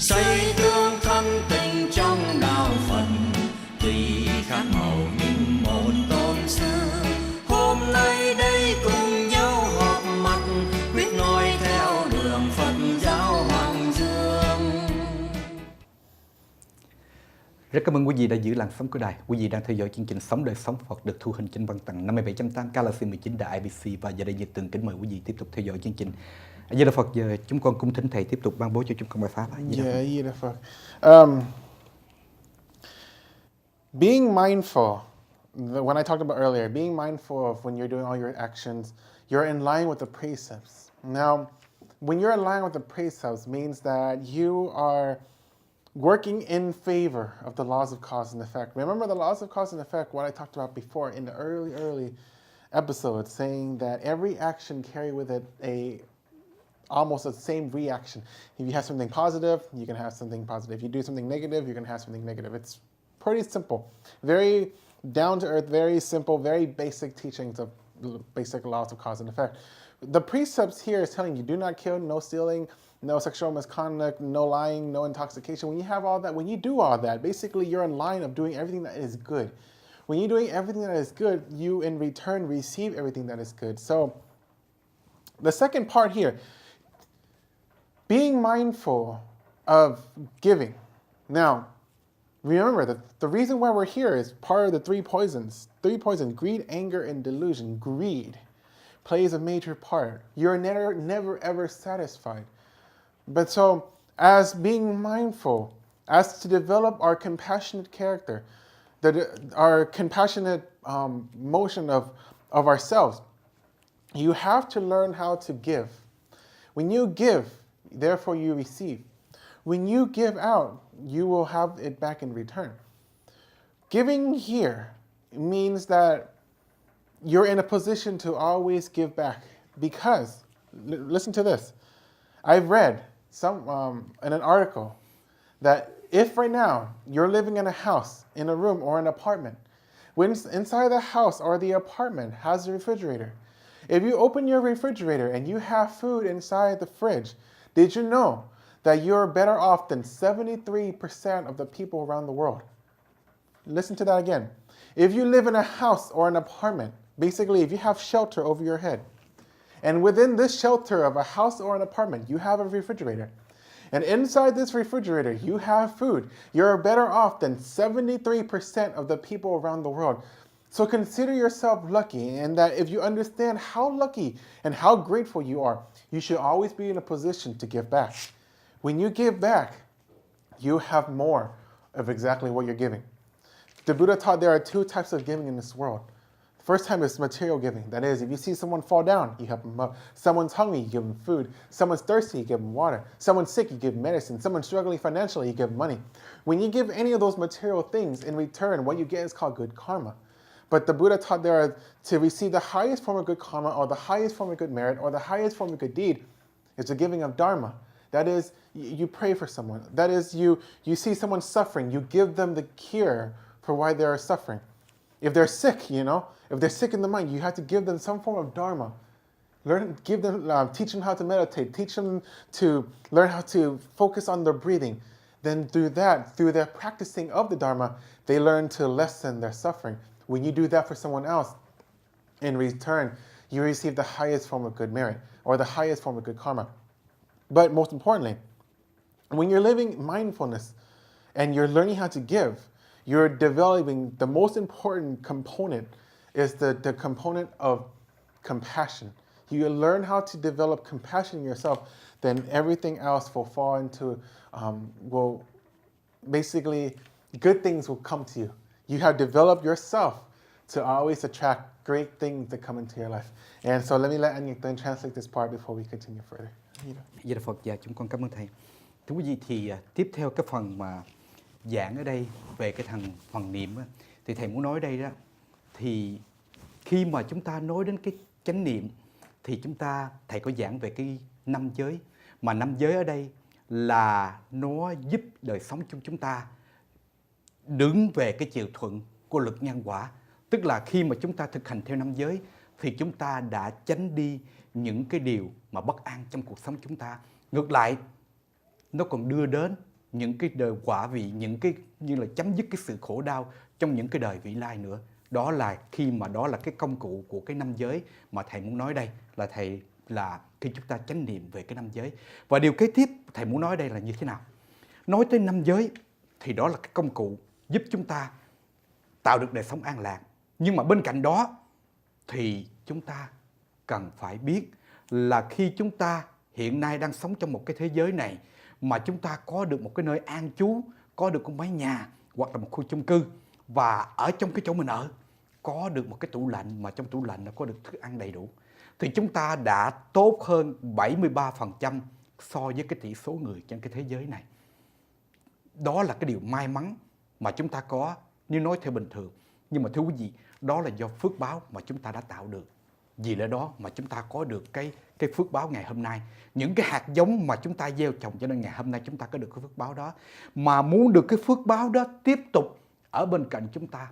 xây tương thân tình trong đạo Phật, tùy khác màu nhưng một tôn sư. Hôm nay đây cùng nhau họp mặt, quyết noi theo đường Phật giáo Hoàng Dương. Rất cảm ơn quý vị đã giữ làn sóng của đài. Quý vị đang theo dõi chương trình Sống đời sống Phật được thu hình trên băng tần 57.8 Galaxy 19 đài IBC, và giờ đây Nhật Tường kính mời quý vị tiếp tục theo dõi chương trình. Giờ Phật, giờ chúng con cung thỉnh thầy tiếp tục ban bố cho chúng con bài pháp. Being mindful, when I talked about earlier, being mindful of when you're doing all your actions, you're in line with the precepts. Now, when you're in line with the precepts means that you are working in favor of the laws of cause and effect. Remember the laws of cause and effect, what I talked about before in the early episodes, saying that every action carry with it almost the same reaction. If you have something positive, you can have something positive. If you do something negative, you're going to have something negative. It's pretty simple. Very down to earth, very simple, very basic teachings of basic laws of cause and effect. The precepts here is telling you do not kill, no stealing, no sexual misconduct, no lying, no intoxication. When you have all that, when you do all that, basically you're in line of doing everything that is good. When you're doing everything that is good, you in return receive everything that is good. So the second part here, being mindful of giving. Now, remember that the reason why we're here is part of the three poisons. Three poisons, greed, anger, and delusion. Greed plays a major part. You're never ever satisfied. But so, as being mindful, as to develop our compassionate character, our compassionate motion of ourselves, you have to learn how to give. When you give, therefore you receive. When you give out, you will have it back in return. Giving here means that you're in a position to always give back, because, listen to this, I've read in an article that if right now you're living in a house, in a room or an apartment, when inside the house or the apartment has a refrigerator, if you open your refrigerator and you have food inside the fridge, did you know that you're better off than 73% of the people around the world? Listen to that again. If you live in a house or an apartment, basically if you have shelter over your head, and within this shelter of a house or an apartment, you have a refrigerator, and inside this refrigerator you have food, you're better off than 73% of the people around the world. So consider yourself lucky, and that if you understand how lucky and how grateful you are, you should always be in a position to give back. When you give back, you have more of exactly what you're giving. The Buddha taught there are two types of giving in this world. The first time is material giving. That is, if you see someone fall down, you help them up. Someone's hungry, you give them food. Someone's thirsty, you give them water. Someone's sick, you give them medicine. Someone's struggling financially, you give them money. When you give any of those material things, in return, what you get is called good karma. But the Buddha taught there to receive the highest form of good karma, or the highest form of good merit, or the highest form of good deed is the giving of dharma. That is, you pray for someone. That is, you see someone suffering, you give them the cure for why they are suffering. If they're sick, if they're sick in the mind, you have to give them some form of dharma. Teach them how to meditate, teach them to learn how to focus on their breathing. Then through their practicing of the dharma, they learn to lessen their suffering. When you do that for someone else, in return, you receive the highest form of good merit, or the highest form of good karma. But most importantly, when you're living mindfulness and you're learning how to give, you're developing the most important component is the component of compassion. You learn how to develop compassion in yourself, then everything else will fall into, basically, good things will come to you. You have developed yourself to always attract great things that come into your life. And so let me let anh Nhật Tường translate this part before we continue further. Dạ Phật, dạ chúng con cảm ơn thầy. Thưa quý vị, thì tiếp theo cái phần mà giảng ở đây về cái phần niệm á, thì thầy muốn nói đây đó, thì khi mà chúng ta nói đến cái chánh niệm thì thầy có giảng về cái 5 giới, mà 5 giới ở đây là nó giúp đời sống của chúng ta đứng về cái chiều thuận của luật nhân quả. Tức là khi mà chúng ta thực hành theo 5 giới thì chúng ta đã tránh đi những cái điều mà bất an trong cuộc sống chúng ta. Ngược lại, nó còn đưa đến những cái đời quả vị, những cái như là chấm dứt cái sự khổ đau trong những cái đời vị lai nữa. Đó là cái công cụ của cái năm giới mà thầy muốn nói đây, là khi chúng ta chánh niệm về cái năm giới. Và điều kế tiếp thầy muốn nói đây là như thế nào? Nói tới năm giới thì đó là cái công cụ giúp chúng ta tạo được đời sống an lạc. Nhưng mà bên cạnh đó thì chúng ta cần phải biết là khi chúng ta hiện nay đang sống trong một cái thế giới này mà chúng ta có được một cái nơi an trú, có được một mái nhà hoặc là một khu chung cư, và ở trong cái chỗ mình ở có được một cái tủ lạnh mà trong tủ lạnh nó có được thức ăn đầy đủ, thì chúng ta đã tốt hơn 73% so với cái tỷ số người trên cái thế giới này. Đó là cái điều may mắn mà chúng ta có nếu nói theo bình thường. Nhưng mà thưa quý vị, đó là do phước báo mà chúng ta đã tạo được. Vì lẽ đó mà chúng ta có được cái phước báo ngày hôm nay. Những cái hạt giống mà chúng ta gieo trồng, cho nên ngày hôm nay chúng ta có được cái phước báo đó. Mà muốn được cái phước báo đó tiếp tục ở bên cạnh chúng ta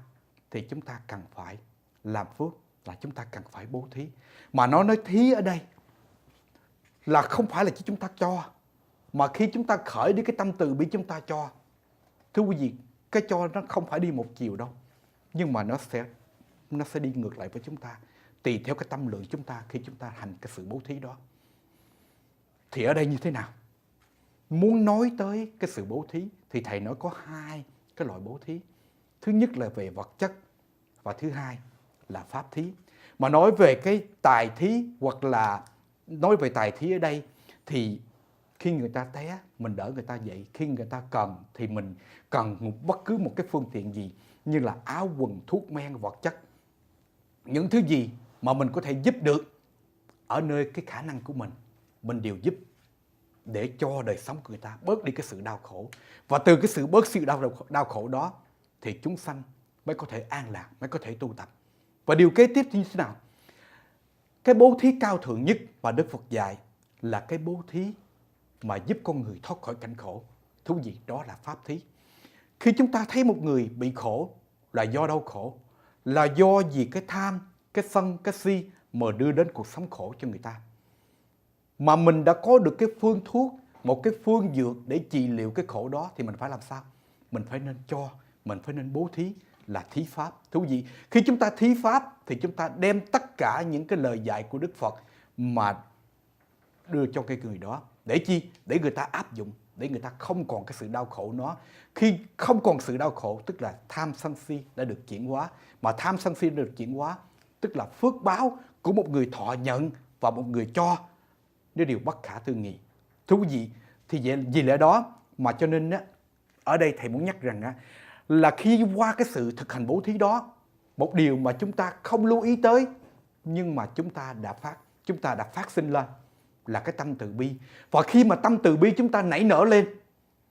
thì chúng ta cần phải làm phước, là chúng ta cần phải bố thí. Mà nó nói thí ở đây là không phải là chỉ chúng ta cho, mà khi chúng ta khởi đi cái tâm từ bi chúng ta cho. Thưa quý vị, cái cho nó không phải đi một chiều đâu, nhưng mà nó sẽ đi ngược lại với chúng ta, tùy theo cái tâm lượng chúng ta khi chúng ta hành cái sự bố thí đó. Thì ở đây như thế nào? Muốn nói tới cái sự bố thí thì thầy nói có hai cái loại bố thí. Thứ nhất là về vật chất và thứ hai là pháp thí. Mà nói về cái tài thí hoặc là nói về tài thí ở đây thì khi người ta té mình đỡ người ta dậy, khi người ta cần thì mình cần bất cứ một cái phương tiện gì như là áo quần, thuốc men, vật chất. Những thứ gì mà mình có thể giúp được ở nơi cái khả năng của mình đều giúp để cho đời sống của người ta bớt đi cái sự đau khổ. Và từ cái sự bớt sự đau khổ đó thì chúng sanh mới có thể an lạc, mới có thể tu tập. Và điều kế tiếp thì như thế nào? Cái bố thí cao thượng nhất mà Đức Phật dạy là cái bố thí mà giúp con người thoát khỏi cảnh khổ. Thú vị, đó là pháp thí. Khi chúng ta thấy một người bị khổ là do đau khổ, là do vì cái tham, cái sân, cái si mà đưa đến cuộc sống khổ cho người ta. Mà mình đã có được cái phương thuốc, một cái phương dược để trị liệu cái khổ đó thì mình phải làm sao? Mình phải nên cho, mình phải nên bố thí, là thí pháp. Thú vị, khi chúng ta thí pháp thì chúng ta đem tất cả những cái lời dạy của Đức Phật mà đưa cho cái người đó. Để chi? Để người ta áp dụng, để người ta không còn cái sự đau khổ đó. Khi không còn sự đau khổ tức là tham sân si đã được chuyển hóa. Mà tham sân si đã được chuyển hóa tức là phước báo của một người thọ nhận và một người cho nó điều bất khả tư nghị. Thú vị, thì vì lẽ đó mà cho nên ở đây thầy muốn nhắc rằng là khi qua cái sự thực hành bố thí đó, một điều mà chúng ta không lưu ý tới nhưng mà chúng ta đã phát sinh lên là cái tâm từ bi. Và khi mà tâm từ bi chúng ta nảy nở lên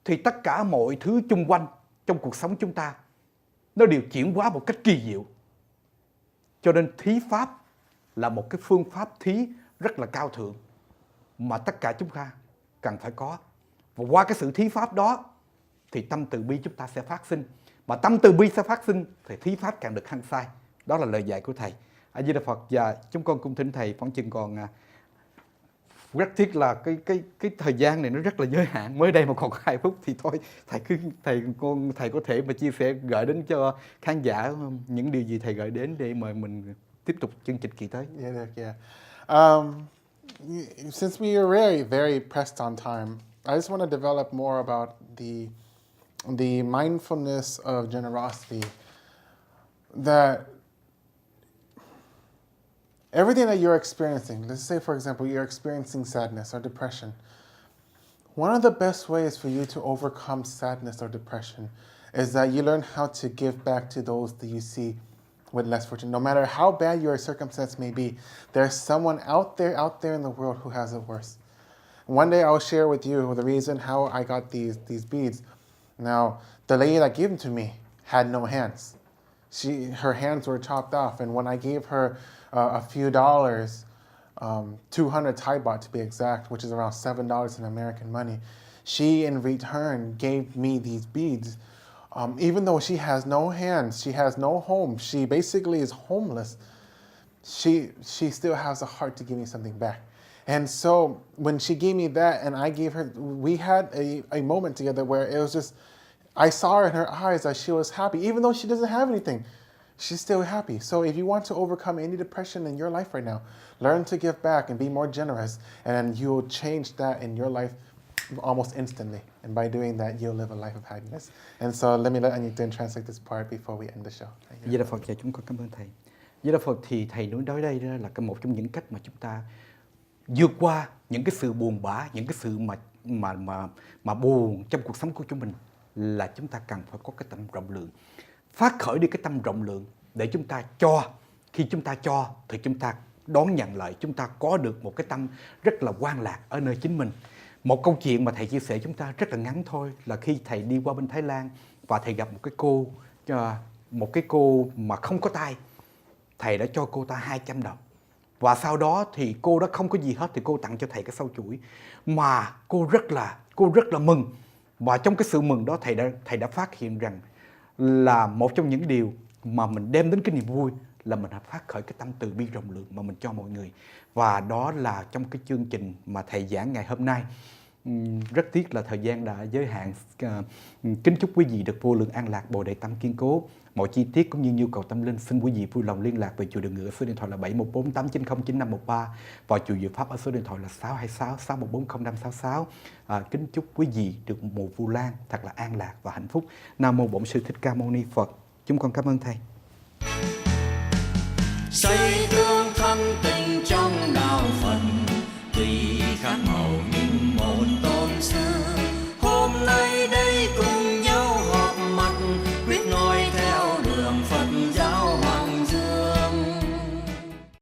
thì tất cả mọi thứ chung quanh trong cuộc sống chúng ta nó đều chuyển hóa một cách kỳ diệu. Cho nên thí pháp là một cái phương pháp thí rất là cao thượng mà tất cả chúng ta cần phải có. Và qua cái sự thí pháp đó thì tâm từ bi chúng ta sẽ phát sinh. Mà tâm từ bi sẽ phát sinh thì thí pháp càng được hăng say. Đó là lời dạy của thầy. A Di Đà Phật. Và chúng con cung thỉnh thầy, khoảng chừng còn rất tiếc là cái thời gian này nó rất là giới hạn, mới đây mà còn có 2 phút thì thôi thầy có thể mà chia sẻ gửi đến cho khán giả những điều gì thầy gửi đến để mời mình tiếp tục chương trình kỳ tới. Yeah. Since we are very, very pressed on time, I just want to develop more about the mindfulness of generosity. That everything that you're experiencing, let's say, for example, you're experiencing sadness or depression. One of the best ways for you to overcome sadness or depression is that you learn how to give back to those that you see with less fortune. No matter how bad your circumstance may be, there's someone out there in the world who has it worse. One day I'll share with you the reason how I got these beads. Now, the lady that gave them to me had no hands. Her hands were chopped off, and when I gave her a few dollars, 200 Thai baht to be exact, which is around $7 in American money, she in return gave me these beads. Even though she has no hands, she has no home, she basically is homeless, she still has a heart to give me something back. And so when she gave me that and I gave her, we had a moment together where it was just, I saw in her eyes that she was happy. Even though she doesn't have anything, she's still happy. So if you want to overcome any depression in your life right now, learn to give back and be more generous, and you'll change that in your life almost instantly. And by doing that, you'll live a life of happiness. And so let me let Anh translate this part before we end the show. Vậy là Phật, và chúng con cảm ơn Thầy. Vậy là Phật, thì Thầy nói đây là một trong những cách mà chúng ta vượt qua những cái sự buồn bã, những cái sự mà buồn trong cuộc sống của chúng mình, là chúng ta cần phải có cái tâm rộng lượng. Phát khởi đi cái tâm rộng lượng để chúng ta cho. Khi chúng ta cho thì chúng ta đón nhận lại, chúng ta có được một cái tâm rất là hoan lạc ở nơi chính mình. Một câu chuyện mà Thầy chia sẻ chúng ta rất là ngắn thôi, là khi Thầy đi qua bên Thái Lan và Thầy gặp một cái cô mà không có tay. Thầy đã cho cô ta 200 đồng. Và sau đó thì cô đó không có gì hết thì cô tặng cho Thầy cái sâu chuỗi. Mà cô rất là mừng. Và trong cái sự mừng đó Thầy đã phát hiện rằng là một trong những điều mà mình đem đến cái niềm vui là mình phát khởi cái tâm từ bi rộng lượng mà mình cho mọi người. Và đó là trong cái chương trình mà Thầy giảng ngày hôm nay. Rất tiếc là thời gian đã giới hạn. Kính chúc quý vị được vô lượng an lạc, bồ đề tâm kiên cố. Mọi chi tiết cũng như nhu cầu tâm linh xin quý vị vui lòng liên lạc về chùa Đường Ngựa, số điện thoại là 714-890-9513 và chùa Diệu Pháp ở số điện thoại là 626-614-0566. Kính chúc quý vị được một mùa Vu Lan thật là an lạc và hạnh phúc. Nam mô Bổn Sư Thích Ca Mâu Ni Phật. Chúng con cảm ơn Thầy.